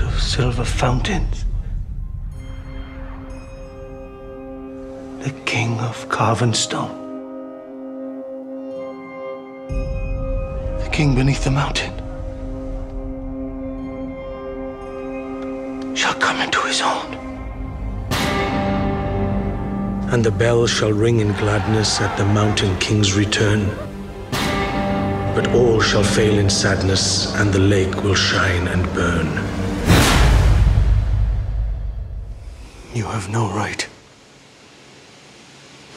of silver fountains. The king of carven stone. The king beneath the mountain shall come into his own. And the bell shall ring in gladness at the mountain king's return. But all shall fail in sadness, and the lake will shine and burn. You have no right.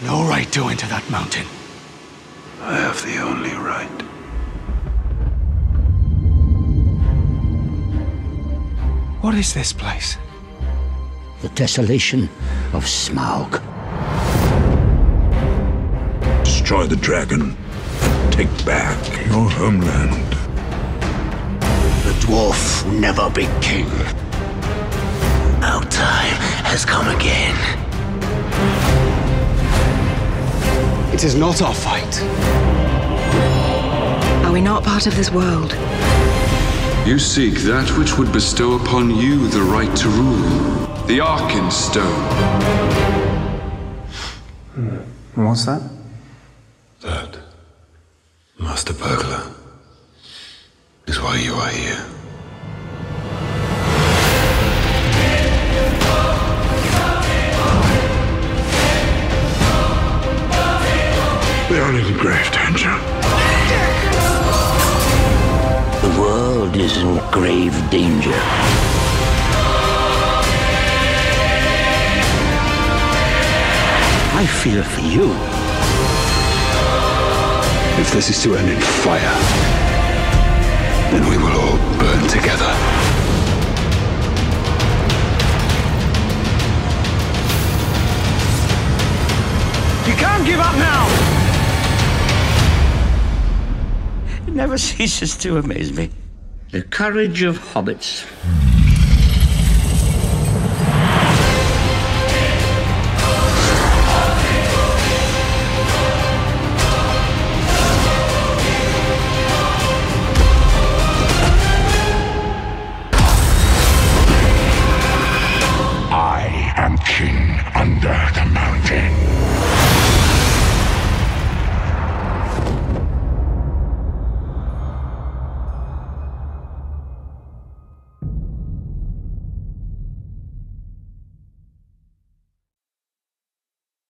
No right to enter that mountain. I have the only right. What is this place? The desolation of Smaug. Destroy the dragon. Take back your homeland. The dwarf will never be king. Our time has come again. It is not our fight. Are we not part of this world? You seek that which would bestow upon you the right to rule. The Arkenstone. What's that? That, Master Burglar, is why you are here. We are in grave danger. The world is in grave danger. I fear for you. If this is to end in fire, then we will all burn together. You can't give up now! It never ceases to amaze me. The courage of hobbits. I am king under the mountain.